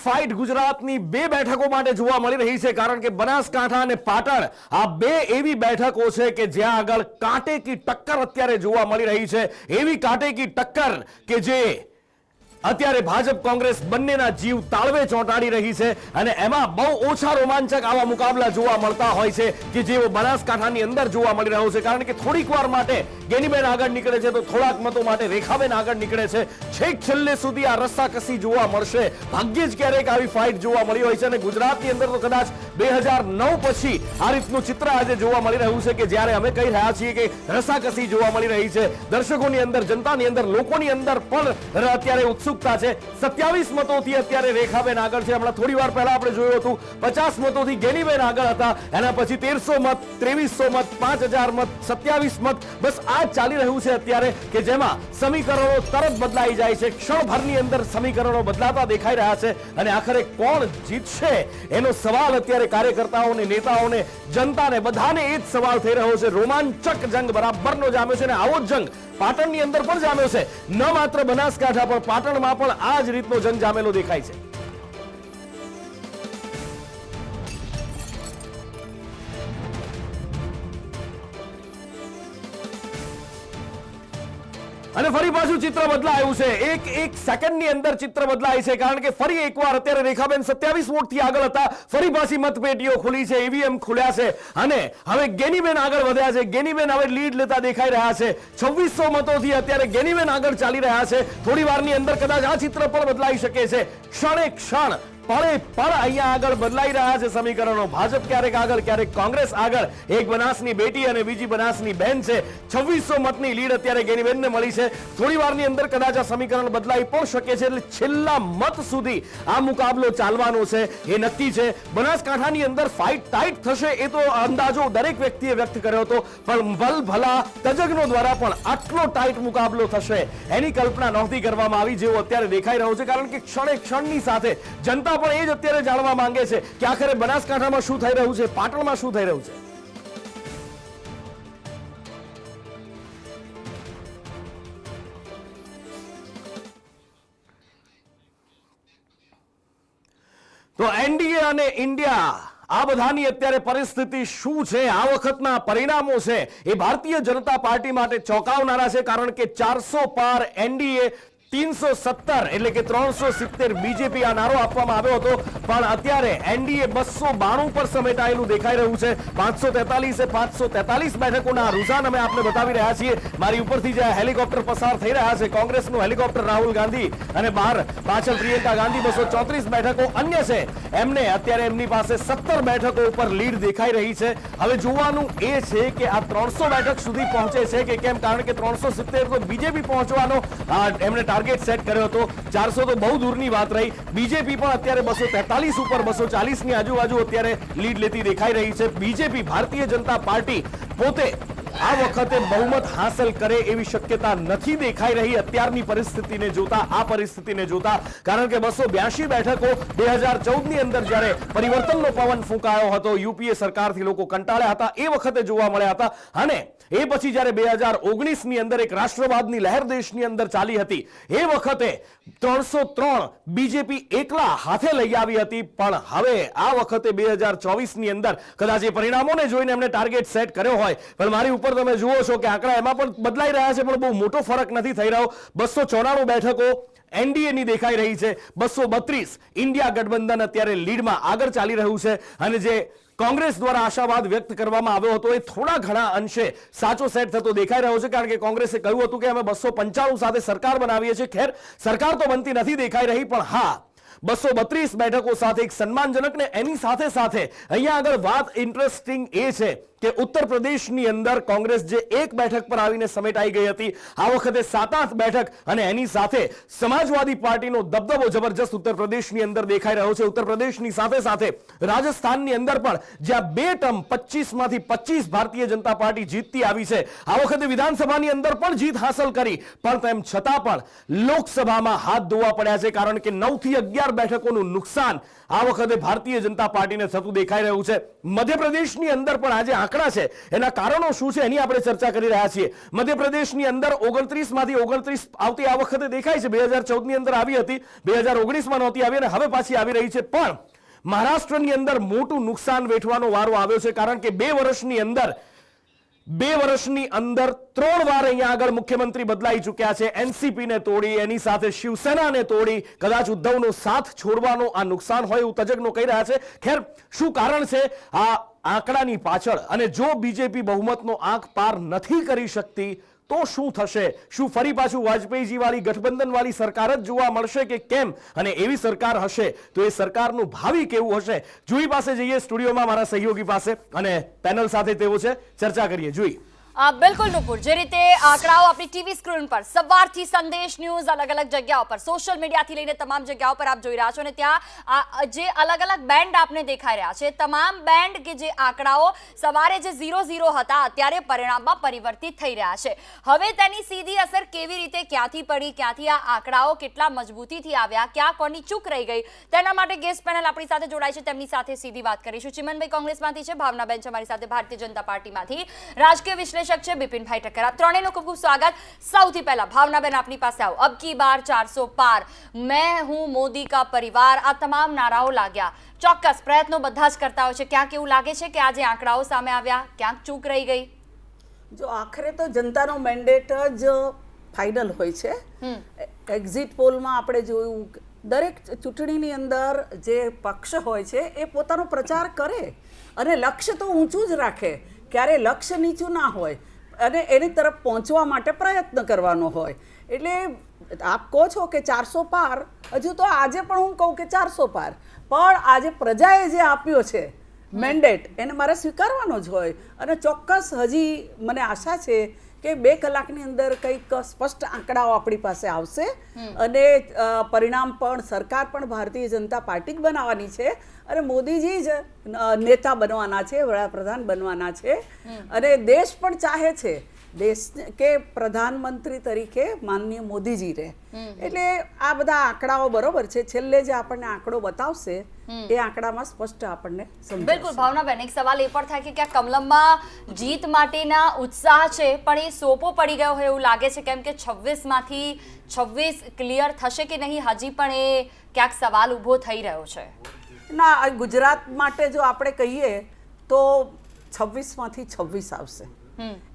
Fight ગુજરાતની બે બેઠકો માટે જોવા મળી રહી છે, કારણ કે બનાસકાંઠા અને પાટણ આ બે એવી બેઠકો છે કે જ્યાં આગળ કાંટે કી ટક્કર અત્યારે જોવા મળી રહી છે. એવી કાંટે કી ટક્કર કે જે અત્યારે ભાજપ કોંગ્રેસ બંનેના જીવ તાળવે ચોંટાડી રહી છે અને એમાં બહુ ઓછા રોમાંચક આવા મુકાબલા જોવા મળતા હોય છે કે જેવો બનાસકાંઠાની અંદર જોવા મળી રહ્યો છે. કારણ કે થોડીક વાર માટે ગેનીબેન આગળ નીકળે છે તો થોડાક મતો માટે રેખાબેન આગળ નીકળે છે. છેક છેલ્લે સુધી આ રસ્સાકસી જોવા મળશે. ભાગ્યે જ ક્યારેક આવી ફાઇટ જોવા મળી હોય છે અને ગુજરાતની અંદર તો કદાચ 2009 પછી આ રીતનું ચિત્ર આજે જોવા મળી રહ્યું છે કે જ્યારે અમે કહી રહ્યા છીએ કે રસ્સાકસી જોવા મળી રહી છે. દર્શકોની અંદર, જનતાની અંદર, લોકોની અંદર પણ અત્યારે ઉત્સુકતા છે. 27 મતોથી અત્યારે રેખાબેન આગળ છે. હમણાં થોડી વાર પહેલા આપણે જોયું હતું 50 મતોથી ગેનીબેન આગળ હતા. એના પછી 1300 મત, 2300 મત, 5000 મત, 27 મત, બસ આ જ ચાલી રહ્યું છે અત્યારે કે જેમાં સમીકરણો તરત બદલાઈ જાય છે. ક્ષણભરની અંદર સમીકરણો બદલાતા દેખાઈ રહ્યા છે અને આખરે કોણ જીતશે એનો સવાલ અત્યારે કાર્યકર્તાઓને, નેતાઓને, જનતાને, બધાને એ જ સવાલ થઈ રહ્યો છે. રોમાંચક જંગ બરાબરનો જામ્યો છે અને આવો જ જંગ પાટણની અંદર પણ જામ્યો છે. ન માત્ર બનાસકાંઠા પણ પાટણમાં પણ આ જ રીતનો જંગ જામેલો દેખાય છે. અને ફરી પાછું ચિત્ર બદલાયું છે. એક સેકન્ડની અંદર ચિત્ર બદલાય છે, કારણ કે ફરી એકવાર અત્યારે રેખાબેન 27 વોટથી આગળ હતા. ફરી પાછી મતપેટીઓ ખુલી છે, ઈવીએમ ખુલ્યા છે અને હવે ગેનીબેન આગળ વધ્યા છે. ગેનીબેન હવે લીડ લેતા દેખાઈ રહ્યા છે. 2600 મતોથી અત્યારે ગેનીબેન આગળ ચાલી રહ્યા છે. થોડી વારની અંદર કદાચ આ ચિત્ર પણ બદલાઈ શકે છે. ક્ષણે ક્ષણ, પળે પળ અહીંયા આગળ બદલાઈ રહ્યા છે સમીકરણો. ભાજપ ક્યારેક આગળ, ક્યારેક કોંગ્રેસ આગળ. એક બનાસની બેટી અને બીજી બનાસની બહેન છે. 2600 મતની લીડ અત્યારે ગેનીબેનને મળી છે. થોડી વારની અંદર કદાચ આ સમીકરણ બદલાઈ પણ શકે છે. એટલે છેલ્લા મત સુધી આ મુકાબલો ચાલવાનો છે એ નક્કી છે. બનાસકાંઠાની અંદર ફાઇટ ટાઈટ થશે એ તો અંદાજો દરેક વ્યક્તિએ વ્યક્ત કર્યો હતો, પણ ભલભલા તજજ્ઞો દ્વારા પણ આટલો ટાઈટ મુકાબલો થશે એની કલ્પના નહોતી કરવામાં આવી જેવો અત્યારે દેખાઈ રહ્યો છે. કારણ કે ક્ષણે ક્ષણની સાથે જનતા પણ એ જ અત્યારે જાણવા માંગે છે કે આખરે બનાસકાંઠામાં શું થઈ રહ્યું છે, પાટણમાં શું થઈ રહ્યું છે. તો એનડીએ અને ઇન્ડિયા આ બધાની અત્યારે પરિસ્થિતિ શું છે, આ વખતના પરિણામો છે એ ભારતીય જનતા પાર્ટી માટે ચોંકાવનારા છે. કારણ કે 400 પાર એનડીએ, 317 એટલે કે 370 બીજેપી આ નારો આપવામાં આવ્યો હતો, પણ અત્યારે એનડીએ 292 પર સમેટાયેલું દેખાઈ રહ્યું છે. 543 બેઠકોના રૂઝાન અમે આપને બતાવી રહ્યા છીએ. મારી ઉપરથી જે હેલિકોપ્ટર પસાર થઈ રહ્યા છે, કોંગ્રેસનું હેલિકોપ્ટર રાહુલ ગાંધી અને બહાર પાછળ પ્રિયંકા ગાંધી, 234 બેઠકો અન્ય છે. એમને અત્યારે એમની પાસે 17 બેઠકો ઉપર લીડ દેખાઈ રહી છે. હવે જોવાનું એ છે કે આ 300 બેઠક સુધી પહોંચે છે કે કેમ, કારણ કે 370 તો બીજેપી પહોંચવાનો એમને ટાર્ગેટ સેટ કર્યો હતો. 400 તો બહુ દૂરની વાત રહી. બીજેપી પણ અત્યારે 243 ઉપર 240 ની આજુબાજુ અત્યારે લીડ લેતી દેખાઈ રહી છે. બીજેપી, ભારતીય જનતા પાર્ટી પોતે આ વખતે બહુમત હાંસલ કરે એવી શક્યતા નથી દેખાઈ રહી અત્યારની પરિસ્થિતિને જોતા, આ પરિસ્થિતિને જોતા. કારણ કે 282 બેઠકો 2014 ની અંદર જ્યારે પરિવર્તનનો પવન ફૂંકાયો હતો, યુપીએ સરકારથી લોકો કંટાળ્યા હતા, એ વખતે જોવા મળ્યા હતા. અને એ પછી જ્યારે 2019 ની અંદર એક રાષ્ટ્રવાદની લહેર દેશની અંદર ચાલી હતી, એ વખતે 303 બીજેપી એકલા હાથે લઈ આવી હતી. પણ હવે આ વખતે 2024 ની અંદર કદાચ એ પરિણામોને જોઈને એમને ટાર્ગેટ સેટ કર્યો હોય, પણ મારી ઉપર તમે જુઓ છો કે આંકડા એમાં પણ બદલાઈ રહ્યા છે, પણ બહુ મોટો ફરક નથી થઈ રહ્યો. 294 બેઠકો એનડીએ ની દેખાઈ રહી છે. 232 ઇન્ડિયા ગઠબંધન અત્યારે લીડમાં આગળ ચાલી રહ્યું છે. અને જે કોંગ્રેસ દ્વારા આશાવાદ વ્યક્ત કરવામાં આવ્યો હતો એ થોડા ઘણા અંશે સાચો સેટ થતો દેખાઈ રહ્યો છે. કારણ કે કોંગ્રેસે કહ્યું હતું કે અમે 295 સાથે સરકાર બનાવીએ છીએ. ખેર, સરકાર તો બનતી નથી દેખાઈ રહી, પણ હા, 232 બેઠકો સાથે એક સન્માનજનક. ને એની સાથે સાથે અહીંયા આગળ વાત ઇન્ટરેસ્ટિંગ એ છે કે ઉત્તર પ્રદેશની અંદર કોંગ્રેસ જે એક બેઠક પર આવીને સમેટાઈ ગઈ હતી, આ વખતે 7-8 બેઠક અને એની સાથે સમાજવાદી પાર્ટીનો દબદબો જબરજસ્ત ઉત્તર પ્રદેશની અંદર દેખાઈ રહ્યો છે. ઉત્તર પ્રદેશની સાથે સાથે રાજસ્થાનની અંદર પણ જ્યાં 2 ટર્મ 25 માંથી 25 ભારતીય જનતા પાર્ટી જીતતી આવી છે, આ વખતે વિધાનસભાની અંદર પણ જીત હાંસલ કરી, પણ તેમ છતાં પણ લોકસભામાં હાથ ધોવા પડ્યા છે. કારણ કે 9 થી 11 બેઠકોનું નુકસાન આ વખતે ભારતીય જનતા પાર્ટીને થતું દેખાઈ રહ્યું છે. મધ્યપ્રદેશની અંદર પણ આજે આંકડા છે એના કારણો શું છે એની આપણે ચર્ચા કરી રહ્યા છીએ. મધ્યપ્રદેશની અંદર 29 માંથી 29 આવતી આ વખતે દેખાય છે. 2014 ની અંદર આવી હતી, 2019 માં નહોતી આવી અને હવે પાછી આવી રહી છે. પણ મહારાષ્ટ્રની અંદર મોટું નુકસાન વેઠવાનો વારો આવ્યો છે, કારણ કે 2 વર્ષની અંદર 3 વાર અહીંયા આગળ મુખ્યમંત્રી બદલાઈ ચૂક્યા છે. એનસીપી ને તોડી, એની સાથે શિવસેનાને તોડી, કદાચ ઉદ્ધવનો સાથ છોડવાનો આ નુકસાન હોય એવું તજજ્ઞો કહી રહ્યા છે. ખેર, શું કારણ છે આ આંકડાની પાછળ? અને જો બીજેપી બહુમતનો આંક પાર નથી કરી શકતી તો શું થશે? શું ફરી પાછું વાજપેયીજી વાળી ગઠબંધન વાળી સરકાર જ જોવા મળશે કે કેમ? અને એવી સરકાર હશે તો એ સરકારનું ભાવિ કેવું હશે? જુઈ પાસે જઈએ, સ્ટુડિયોમાં મારા સહયોગી પાસે, અને પેનલ સાથે તેઓ છે, ચર્ચા કરીએ. જુઈ. બિલકુલ નુપુર, જે રીતે આંકડાઓ આપણી ટીવી સ્ક્રીન પર સવારથી સંદેશ ન્યૂઝ અલગ અલગ જગ્યાઓ પર, સોશિયલ મીડિયાથી લઈને તમામ જગ્યાઓ પર આપ જોઈ રહ્યા છો, અને ત્યાં જે અલગ અલગ બેન્ડ આપને દેખાઈ રહ્યા છે, તમામ બેન્ડ કે જે આંકડાઓ સવારે જે 0-0 હતા અત્યારે પરિણામમાં પરિવર્તિત થઈ રહ્યા છે. હવે તેની સીધી અસર કેવી રીતે ક્યાંથી પડી, ક્યાંથી આ આંકડાઓ કેટલા મજબૂતીથી આવ્યા, ક્યાં કોની ચૂક રહી ગઈ, તેના માટે ગેસ્ટ પેનલ આપણી સાથે જોડાય છે. તેમની સાથે સીધી વાત કરીશું. ચિમનભાઈ કોંગ્રેસમાંથી છે, ભાવનાબેન છે મારી સાથે ભારતીય જનતા પાર્ટીમાંથી, રાજકીય વિશ્લેષક છે બિપિનભાઈ ઠક્કર. આપ ત્રણેયનું ખૂબ ખૂબ સ્વાગત. સૌથી પહેલા ભાવનાબેન આપની પાસે આવો. અબ કી બાર 400 પાર, મેં હું મોદી કા પરિવાર, આ તમામ નારાઓ લાગ્યા. ચોક્કસ પ્રયત્નો બધા જ કરતા હોય છે. ક્યાંક એવું લાગે છે કે આ જે આંકડાઓ સામે આવ્યા ક્યાંક ચૂક રહી ગઈ? જો આખરે તો જનતાનો મેન્ડેટ જ ફાઇનલ હોય છે. એક્ઝિટ પોલમાં આપણે જોયું, દરેક ચૂંટણીની અંદર જે પક્ષ હોય છે એ પોતાનો પ્રચાર કરે અને લક્ષ્ય તો ઊંચું જ રાખે, ક્યારે લક્ષ્ય નીચું ના હોય, અને એની તરફ પહોંચવા માટે પ્રયત્ન કરવાનો હોય. એટલે આપ કહો છો કે 400 પાર, હજુ તો આજે પણ હું કહું કે 400 પાર, પણ આજે પ્રજાએ જે આપ્યો છે મેન્ડેટ એને મારે સ્વીકારવાનો જ હોય. અને ચોક્કસ હજી મને આશા છે કે 2 કલાકની અંદર કંઈક સ્પષ્ટ આંકડાઓ આપણી પાસે આવશે, અને પરિણામ પણ સરકાર પણ ભારતીય જનતા પાર્ટી જ બનાવવાની છે, અને મોદીજી જ નેતા બનવાના છે, વડાપ્રધાન બનવાના છે, અને દેશ પણ ચાહે છે દેશ કે પ્રધાનમંત્રી તરીકે માનનીય મોદીજી રહે. એટલે આ બધા આંકડાઓ બરોબર છે. છેલ્લે જે આપણને આંકડો બતાવશે એ આંકડામાં સ્પષ્ટ આપણને સમજાશે. બિલકુલ ભાવનાબેન, એક સવાલ એ પણ થાય કે ક્યાં કમલમમાં જીત માટેના ઉત્સાહ છે પણ એ સોપો પડી ગયો હોય એવું લાગે છે, કેમ કે 26 માંથી 26 ક્લિયર થશે કે નહીં હજી પણ એ ક્યાંક સવાલ ઊભો થઈ રહ્યો છે. ના, ગુજરાત માટે જો આપણે કહીએ તો 26 માંથી 26 આવશે,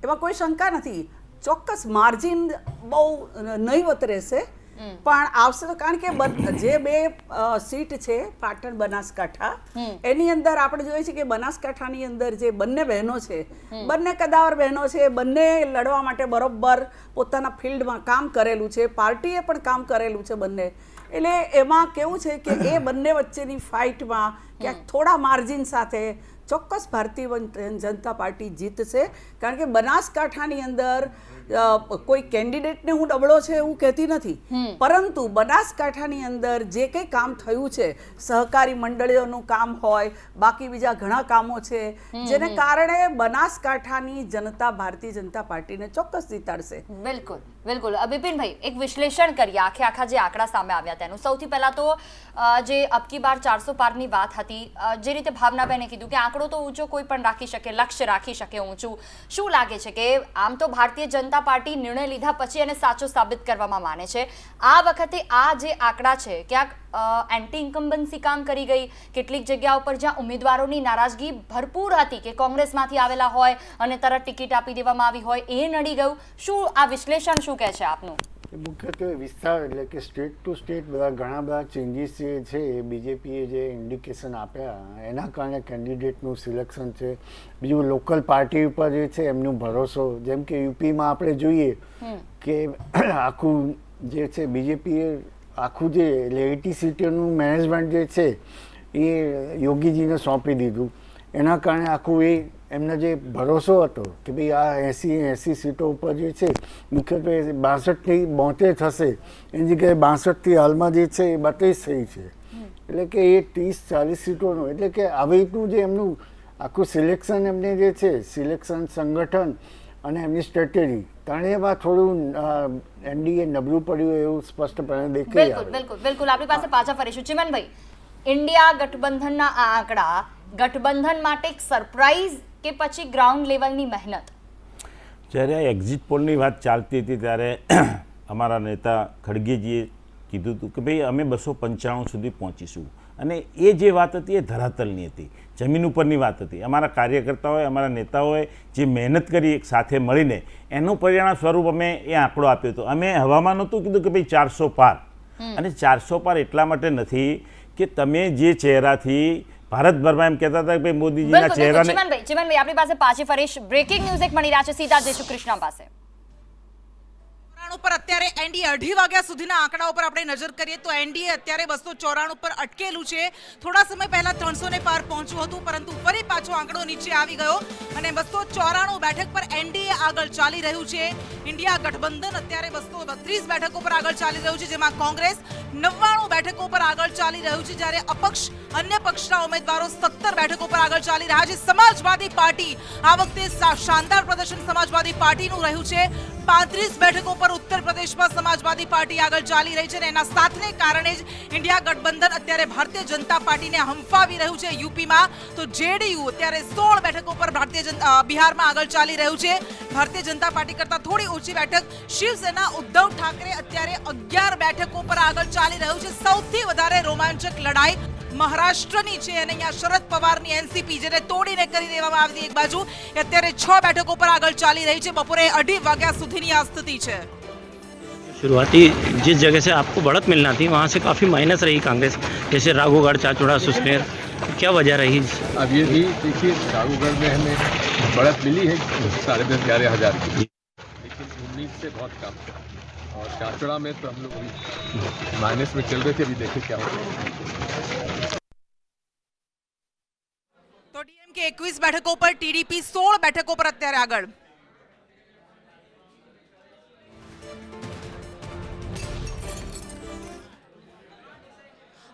એમાં કોઈ શંકા નથી. ચોક્કસ માર્જિન બહુ નહીવત રહેશે, પણ આવશે તો. કારણ કે જે 2 સીટ છે પાટણ બનાસકાંઠા, એની અંદર આપણે જોઈએ છે કે બનાસકાંઠાની અંદર જે બંને બહેનો છે, બંને કદાવર બહેનો છે, બંને લડવા માટે બરોબર પોતાના ફિલ્ડમાં કામ કરેલું છે, પાર્ટીએ પણ કામ કરેલું છે બંને. એટલે એમાં કેવું છે કે એ બંને વચ્ચેની ફાઇટમાં ક્યાંક થોડા માર્જિન સાથે ચોક્કસ ભારતીય જનતા પાર્ટી જીતશે. કારણ કે બનાસકાંઠાની અંદર કોઈ કેન્ડિડેટને હું ડબળો છે એવું કહેતી નથી, પરંતુ બનાસકાંઠાની અંદર જે કંઈ કામ થયું છે, સહકારી મંડળીઓનું કામ હોય, બાકી બીજા ઘણા કામો છે, જેને કારણે બનાસકાંઠાની જનતા ભારતીય જનતા પાર્ટીને ચોક્કસ જીતાડશે. બિલકુલ બિલકુલ. બિપિનભાઈ, એક વિશ્લેષણ કરીએ આખા જે આંકડા સામે આવ્યા તેનું. સૌથી પહેલા તો જે અબકી બાર 400 પારની વાત હતી, જે રીતે ભાવનાબેને કીધું કે આંકડો તો ઊંચો કોઈ પણ રાખી શકે, લક્ષ્ય રાખી શકે ઊંચું. શું લાગે છે કે આમ તો ભારતીય જનતા પાર્ટી નિર્ણય લીધા પછી એને સાચો સાબિત કરવામાં માને છે, આ વખતે આ જે આંકડા છે ક્યાંક એન્ટી ઇન્કમ્બન્સી કામ કરી ગઈ? કેટલીક જગ્યાઓ પર જ્યાં ઉમેદવારોની નારાજગી ભરપૂર હતી કે કોંગ્રેસમાંથી આવેલા હોય અને તરત ટિકિટ આપી દેવામાં આવી હોય, એ નડી ગયું. શું આ વિશ્લેષણ શું કહે છે આપનું? મુખ્યત્વે વિસ્તાર એટલે કે સ્ટેટ ટુ સ્ટેટ ઘણા બધા ચેન્જીસ જે છે એ બીજેપીએ જે ઇન્ડિકેશન આપ્યા એના કારણે કેન્ડિડેટનું સિલેક્શન છે. બીજું લોકલ પાર્ટી ઉપર જે છે એમનો ભરોસો, જેમ કે યુપીમાં આપણે જોઈએ કે આખું જે છે બીજેપીએ આખું જે 80 સીટોનું મેનેજમેન્ટ જે છે એ યોગીજીને સોંપી દીધું. એના કારણે આખું એ એમનો જે ભરોસો હતો કે ભાઈ આ 80 સીટો ઉપર જે છે મુખ્યત્વે 62થી 72 થશે, એની જગ્યાએ 62થી હાલમાં જે છે એ 32 થઈ છે. એટલે કે એ 30-40 સીટોનું, એટલે કે આવી રીતનું જે એમનું આખું સિલેક્શન એમને જે છે, સિલેક્શન સંગઠન અને એમની સ્ટ્રેટેજી ત્રણેયમાં થોડું એનડીએ નબળું પડ્યું એવું સ્પષ્ટપણે દેખાય. બિલકુલ બિલકુલ બિલકુલ. આપણી પાસે પાછા ફરીશું. ચિમનભાઈ, ઇન્ડિયા ગઠબંધનના આ આંકડા ગઠબંધન માટે એક સરપ્રાઇઝ કે પછી ગ્રાઉન્ડ લેવલની મહેનત? જ્યારે આ એક્ઝિટ પોલની વાત ચાલતી હતી ત્યારે અમારા નેતા ખડગેજીએ કીધું હતું કે ભાઈ અમે 295 સુધી પહોંચીશું, અને એ જે વાત હતી એ ધરાતલની હતી, જમીન ઉપરની વાત હતી. અમારા કાર્યકર્તાઓએ, અમારા નેતાઓએ જે મહેનત કરી એક સાથે મળીને એનું પરિણામ સ્વરૂપ અમે એ આંકડો આપ્યો હતો. અમે હવામાં નહોતું કીધું કે ભાઈ 400 પાર, અને 400 પાર એટલા માટે નથી કે તમે જે ચહેરાથી ભારતભરમાં એમ કહેતા હતા કે ભાઈ મોદીજીના ચહેરાને. ચિમનભાઈ આપણી પાસે પાછી ફરીશ બ્રેકિંગ ન્યૂઝ એક મળી રહ્યા છે, સીધા જઈશું કૃષ્ણા પાસે. પર અત્યારે એનડીએ 2:30 વાગ્યા સુધીના આંકડાઓ પર આપણે નજર કરીએ તો એનડીએ અત્યારે 294 પર અટકેલું છે. થોડા સમય પહેલા 300 ને પાર પહોંચ્યું હતું, પરંતુ ફરી પાછો આંકડો નીચે આવી ગયો અને 294 બેઠક પર એનડીએ આગળ ચાલી રહ્યું છે. ઇન્ડિયા ગઠબંધન અત્યારે 232 બેઠકો પર આગળ ચાલી રહ્યું છે, જેમાં કોંગ્રેસ 99 બેઠકો પર આગળ ચાલી રહ્યું છે, જ્યારે અપક્ષ અન્ય પક્ષના ઉમેદવારો 17 બેઠકો પર આગળ ચાલી રહ્યા છે. સમાજવાદી પાર્ટી આ વખતે શાનદાર પ્રદર્શન સમાજવાદી પાર્ટીનું રહ્યું છે. 35 બેઠકો પર ઉત્તર પ્રદેશમાં સમાજવાદી પાર્ટી આગળ ચાલી રહી છે, અને એના સાથને કારણે જ ઇન્ડિયા ગઠબંધન અત્યારે ભારતીય જનતા પાર્ટીને હંફાવી રહ્યું છે. યુપીમાં તો જેડીયુ અત્યારે 16 બેઠકો પર બિહારમાં આગળ ચાલી રહ્યું છે. ભારતીય જનતા પાર્ટી કરતા થોડી ઓછી બેઠક શિવસેના ઉદ્ધવ ઠાકરે અત્યારે 11 બેઠકો પર આગળ ચાલી રહ્યું છે. સૌથી વધારે રોમાંચક લડાઈ મહારાષ્ટ્રની છે, અને અહીંયા શરદ પવારની એનસીપી જેને તોડીને કરી દેવામાં આવી એક બાજુ અત્યારે 6 બેઠકો પર આગળ ચાલી રહી છે. બપોરે 2:30 વાગ્યા સુધીની આ સ્થિતિ છે. शुरुआती जिस जगह से आपको बढ़त मिलना थी वहाँ से काफ़ी माइनस रही कांग्रेस, जैसे राघोगढ़, चाचौड़ा, सुसनेर, क्या वजह रही? अब ये भी देखिए, राघोगढ़ में हमें बढ़त मिली है 10,500-11 हज़ार की, लेकिन उम्मीद से बहुत कम, और चाचौड़ा में तो हम लोग अभी माइनस में चल रहे थे. अभी देखिए क्या होता है. તો ડીએમકે 21 બેઠકો પર, ટીડીપી 16 બેઠકો પર અત્યારે આગળ.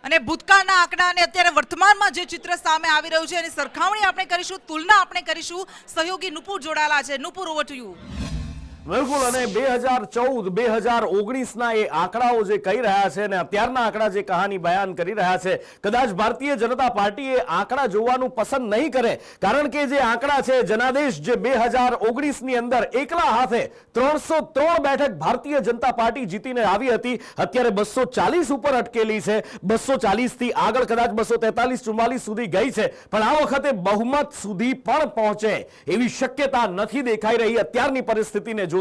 અને ભૂતકાળના આંકડા અને અત્યારે વર્તમાનમાં જે ચિત્ર સામે આવી રહ્યું છે એની સરખામણી આપણે કરીશું, તુલના આપણે કરીશું. સહયોગી નુપુર જોડાયેલા છે. Nupur, over to you. બિલકુલ, અને 2014 2019ના એ આંકડાઓ જે કહી રહ્યા છે અને અત્યારના આંકડા જે કહાની બયાન કરી રહ્યા છે, કદાચ ભારતીય જનતા પાર્ટી એ આંકડા જોવાનું પસંદ નહીં કરે, કારણ કે જે આંકડા છે જનાદેશ જે 2019ની અંદર એકલા હાથે 303 બેઠક ભારતીય જનતા પાર્ટી જીતીને આવી હતી, અત્યારે 240 ઉપર અટકેલી છે. 240 થી આગળ કદાચ 243 44 સુધી ગઈ છે, પણ આ વખતે બહુમત સુધી પણ પહોંચે એવી શક્યતા નથી દેખાઈ રહી અત્યારની પરિસ્થિતિને જોતા.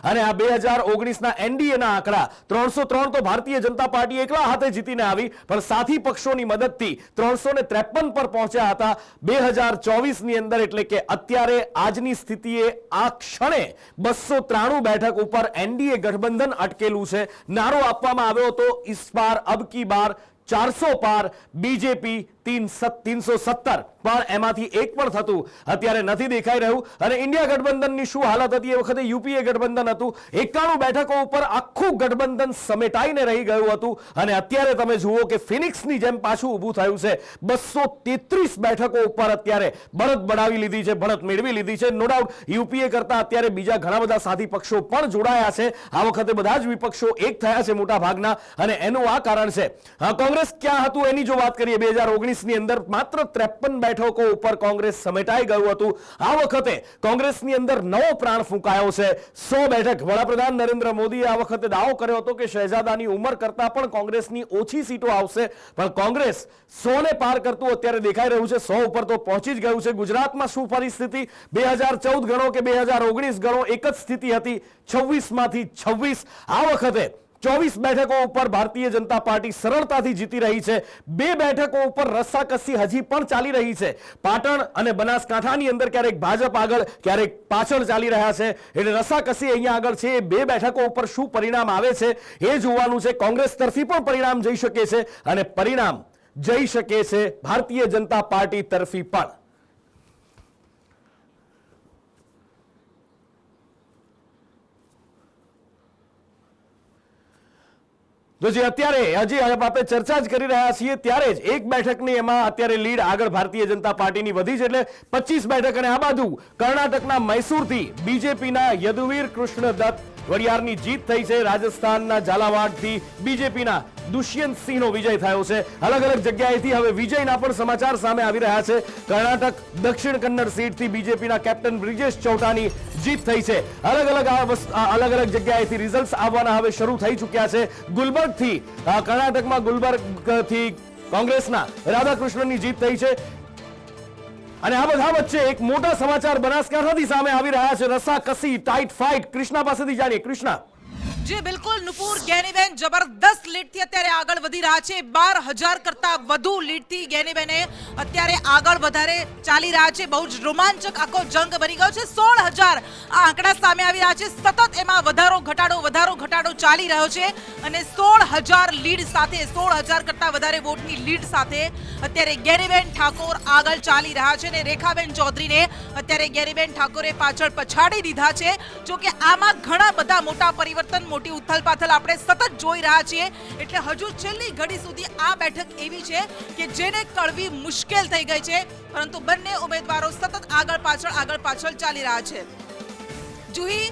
અને આ 2019ના એનડીએ ના આંકડા 303 તો ભારતીય જનતા પાર્ટી એકલા હાથે જીતીને આવી, પણ સાથી પક્ષોની મદદથી 353 પર પહોંચ્યા હતા 2024ની અંદર. એટલે કે અત્યારે આજની સ્થિતિએ આ ક્ષણે 293 બેઠક ઉપર એનડીએ ગઠબંધન અટકેલું છે. નારો આપવામાં આવ્યો હતો ઇસ બાર અબ કી બાર 400 પાર, બીજેપી 317, પણ એમાંથી એક પણ થતું અત્યારે નથી દેખાઈ રહ્યું. અને ઇન્ડિયા ગઠબંધનની શું હાલત હતી એ વખતે? યુપીએ ગઠબંધન હતું, 91 બેઠકો ઉપર આખું ગઠબંધન સમેટાઈને રહી ગયું હતું, અને અત્યારે તમે જુઓ કે ફિનિક્સની જેમ પાછું ઊભું થયું છે. 233 બેઠકો ઉપર અત્યારે બળદ બળાવી લીધી છે, બળદ મેળવી લીધી છે. નો ડાઉટ યુપીએ કરતા અત્યારે બીજા ઘણા બધા સાથી પક્ષો પણ જોડાયા છે. આ વખતે બધા જ વિપક્ષો એક થયા છે મોટા ભાગના, અને એનું આ કારણ છે. કોંગ્રેસ ક્યાં હતું એની જો વાત કરીએ, 2019ની અંદર માત્ર 53 બેઠકો ઉપર કોંગ્રેસ સમેટાઈ ગયું હતું. આ વખતે કોંગ્રેસની અંદર નવો પ્રાણ ફૂંકાયો છે. 100 બેઠક. વડાપ્રધાન નરેન્દ્ર મોદીએ આ વખતે દાવો કર્યો હતો કે શહેજાદાની ઉંમર કરતા પણ કોંગ્રેસની ઓછી સીટો આવશે, પણ કોંગ્રેસ 100 ને પાર કરતું અત્યારે દેખાઈ રહ્યું છે. 100 ઉપર તો પહોંચી જ ગયું છે. ગુજરાતમાં શું પરિસ્થિતિ? 2014 ગણો કે 2019 ગણો, એક જ સ્થિતિ હતી. 26માંથી 26. આ વખતે 24 બેઠકો ઉપર ભારતીય જનતા પાર્ટી સરળતાથી જીતી રહી છે. 2 બેઠકો ઉપર રસ્સાકસી હજી પણ ચાલી રહી છે. પાટણ અને બનાસકાંઠાની અંદર ક્યારેક ભાજપ આગળ, ક્યારેક પાછળ ચાલી રહ્યા છે, એટલે રસ્સાકસી અહીંયા આગળ છે. 2 બેઠકો ઉપર શું પરિણામ આવે છે એ જોવાનું છે. કોંગ્રેસ તરફી પણ પરિણામ જઈ શકે છે, અને પરિણામ જઈ શકે છે ભારતીય જનતા પાર્ટી તરફી પણ. તો જે અત્યારે હજી આપણે ચર્ચા જ કરી રહ્યા છીએ ત્યારે જ એક બેઠકની એમાં અત્યારે લીડ આગળ ભારતીય જનતા પાર્ટીની વધી છે, એટલે 25 બેઠક. અને આ બાજુ કર્ણાટકના મૈસૂરથી બીજેપીના યદુવીર કૃષ્ણ દત્ત વડિયારની જીત થઈ છે. રાજસ્થાનના ઝાલાવાડથી બીજેપીના દુષ્યંત સિંહનો વિજય થયો છે. અલગ અલગ જગ્યાએથી હવે વિજયના પણ સમાચાર સામે આવી રહ્યા છે. કર્ણાટક દક્ષિણ કન્નડ સીટથી બીજેપીના કેપ્ટન બ્રિજેશ ચૌટાની જીત થઈ છે. અલગ અલગ જગ્યાએથી રિઝલ્ટ્સ આવવાના હવે શરૂ થઈ ચૂક્યા છે. ગુલબર્ગથી કર્ણાટકમાં ગુલબર્ગથી કોંગ્રેસના રાધાકૃષ્ણનની જીત થઈ છે. અને આ બધા વચ્ચે એક મોટા સમાચાર બનાસકાંઠાથી સામે આવી રહ્યા છે. રસાકસી ટાઈટ ફાઇટ. કૃષ્ણા પાસેથી જાણીએ. કૃષ્ણા. જી બિલકુલ નુપુર, જ્ઞાનીબેન જબરદસ્ત લીડથી અત્યારે આગળ વધી રહ્યા છે. 12,000 કરતા વધુ લીડથી જ્ઞાનીબેને અત્યારે આગળ વધારે ચાલી રહ્યા છે. બહુ જ રોમાંચક આખો જંગ બની ગયો છે. 16,000 આ આંકડા સામે આવી રહ્યા છે. સતત એમાં વધારો ઘટાડો ચાલી રહ્યો છે અને 16,000 લીડ સાથે, 16,000 કરતા વધારે વોટની લીડ સાથે અત્યારે જ્ઞાનીબેન ઠાકોર આગળ ચાલી રહ્યા છે અને રેખાબેન ચૌધરીને અત્યારે જ્ઞાનીબેન ઠાકોરે પાછળ પછાડી દીધા છે. જોકે આમાં ઘણા બધા મોટા પરિવર્તન, મોટી ઉથલપાથલ આપણે સતત જોઈ રહ્યા છીએ. એટલે હજુ છેલ્લી ઘડી સુધી આ બેઠક એવી છે કે જેને કળવી મુશ્કેલ થઈ ગઈ છે, પરંતુ બંને ઉમેદવારો સતત આગળ પાછળ ચાલી રહ્યા છે. જુહી,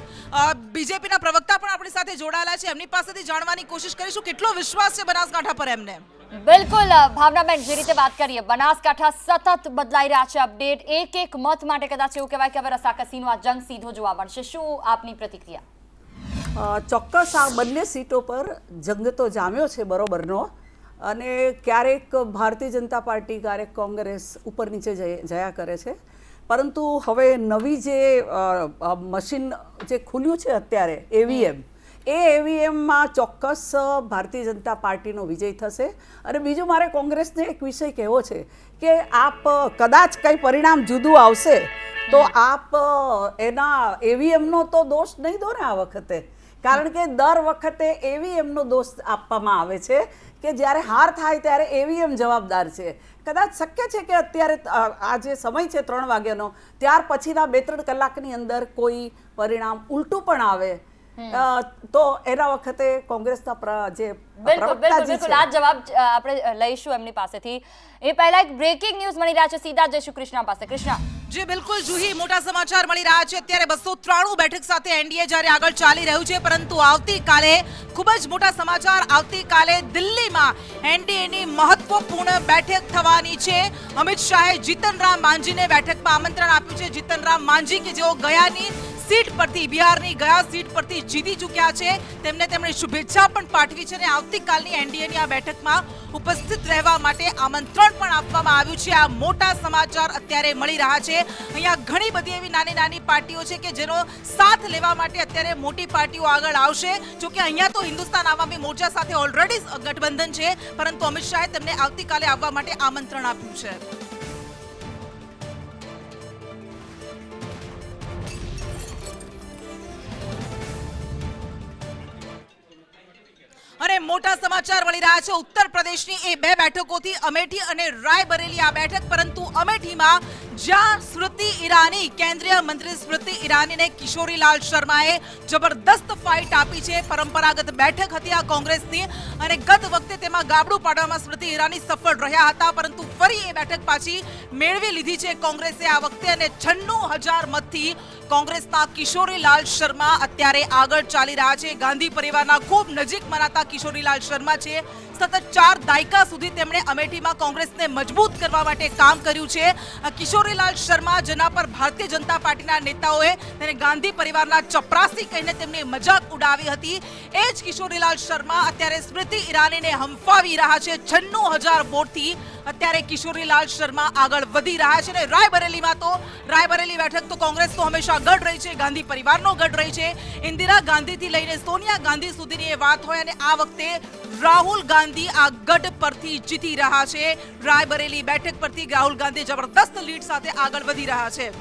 બીજેપીના પ્રવક્તા પણ આપણી સાથે જોડાયેલા છે, એમની પાસેથી જાણવાની કોશિશ કરીશું કેટલો વિશ્વાસ છે બનાસકાંઠા પર એમને. બિલકુલ ભાવનાબેન, જે રીતે વાત કરીએ, બનાસકાંઠા સતત બદલાઈ રહ્યા છે અપડેટ. એક મત માટે કદાચ એવું કહેવાય કે હવે રસાકસીનો આ જંગ સીધો જોવા મળશે. શું આપની પ્રતિક્રિયા? ચોક્કસ આ બંને સીટો પર જંગ તો જામ્યો છે બરોબરનો, અને ક્યારેક ભારતીય જનતા પાર્ટી, ક્યારેક કોંગ્રેસ ઉપર નીચે જયા કરે છે. પરંતુ હવે નવી જે મશીન જે ખુલ્યું છે અત્યારે, EVM, એ EVMમાં ચોક્કસ ભારતીય જનતા પાર્ટીનો વિજય થશે. અને બીજું, મારે કોંગ્રેસને એક વિષય કહેવો છે કે આપ કદાચ કંઈ પરિણામ જુદું આવશે તો આપ એના EVMનો તો દોષ નહીં દો ને આ વખતે, કારણ કે દર વખતે EVMનો દોષ આપવામાં આવે છે કે જ્યારે હાર થાય ત્યારે EVM જવાબદાર છે. કદાચ શક્ય છે કે અત્યારે આ જે સમય છે 3 વાગ્યાનો, ત્યાર પછીના 2-3 કલાકની અંદર કોઈ પરિણામ ઉલટું પણ આવે તો એના વખતે કોંગ્રેસના જે બિલકુલ આ જવાબ આપણે લઈશું એમની પાસેથી. એ પહેલા એક બ્રેકિંગ ન્યૂઝ મળી રહ્યા છે, સીધા જઈશું કૃષ્ણા પાસે. કૃષ્ણા. જી બિલકુલ જુહી, મોટા સમાચાર મળી રહ્યા છે. અત્યારે 293 બેઠક સાથે એનડીએ જ્યારે આગળ ચાલી રહ્યું છે, પરંતુ આવતીકાલે ખૂબ જ મોટા સમાચાર. આવતીકાલે દિલ્હીમાં એનડીએની મહત્વપૂર્ણ બેઠક થવાની છે. અમિત શાહે જીતનરામ માંઝીને બેઠકમાં આમંત્રણ આપ્યું છે. જીતનરામ માંઝી કે જેઓ ગયાની સીટ પરથી, બિહારની ગયા સીટ પરથી જીતી ચૂક્યા છે, તેમણે શુભેચ્છા પણ પાઠવી છે અને આવતીકાલની એનડીએની આ બેઠકમાં ઉપસ્થિત રહેવા માટે આમંત્રણ પણ આપવામાં આવ્યું છે. આ મોટા સમાચાર અત્યારે મળી રહ્યા છે. અહીંયા ઘણી બધી એવી નાની પાર્ટીઓ છે કે જેનો સાથ લેવા માટે અત્યારે મોટી પાર્ટીઓ આગળ આવશે. જોકે અહીંયા તો હિન્દુસ્તાન આવામી મોરચા સાથે ઓલરેડી ગઠબંધન છે, પરંતુ અમિત શાહે તેમને આવતીકાલે આવવા માટે આમંત્રણ આપ્યું છે. અને મોટા સમાચાર મળી રહ્યા છે ઉત્તર પ્રદેશની એ 2 બેઠકોથી, અમેઠી અને રાયબરેલી આ બેઠક. પરંતુ અમેઠીમાં જ્યાં સ્મૃતિ ઈરાની, કેન્દ્રીય મંત્રી સ્મૃતિ ઈરાનીને કિશોરીલાલ શર્માએ જબરદસ્ત ફાઇટ આપી છે. પરંપરાગત બેઠક હતી આ કોંગ્રેસની અને ગત વખતે તેમાં ગાબડું પાડવામાં સ્મૃતિ ઈરાની સફળ રહ્યા હતા, પરંતુ ફરી એ બેઠક પાછી મેળવી લીધી છે કોંગ્રેસે આ વખતે. અને 96,000 મતથી કોંગ્રેસના કિશોરીલાલ શર્મા અત્યારે આગળ ચાલી રહ્યા છે. ગાંધી પરિવારના ખૂબ નજીક મનાતા કિશોરીલાલ શર્મા છે. સતત 4 દાયકા સુધી તેમણે અમેઠીમાં કોંગ્રેસને મજબૂત કરવા માટે કામ કર્યું છે. કિશોરીલાલ શર્મા, જેના પર ભારતીય જનતા પાર્ટીના નેતાઓએ તેને ગાંધી પરિવારના ચપરાસી કહીને તેમની મજાક ઉડાવી હતી, એ જ કિશોરીલાલ શર્મા અત્યારે સ્મૃતિ ઈરાનીને હંફાવી રહ્યા છે. 96,000 વોટથી અત્યારે કિશોરીલાલ શર્મા આગળ વધી રહ્યા છે. અને રાયબરેલી બેઠક તો કોંગ્રેસ તો હંમેશા ગઢ રહી છે, ગાંધી પરિવારનો ગઢ રહી છે. ઇન્દિરા ગાંધીથી લઈને સોનિયા ગાંધી સુધીની એ વાત હોય, અને આ વખતે રાહુલ ગાંધી આ ગઢ પરથી જીતી રહ્યા છે. રાયબરેલી બેઠક પરથી રાહુલ ગાંધી જબરદસ્ત લીડ સાથે આગળ વધી રહ્યા છે.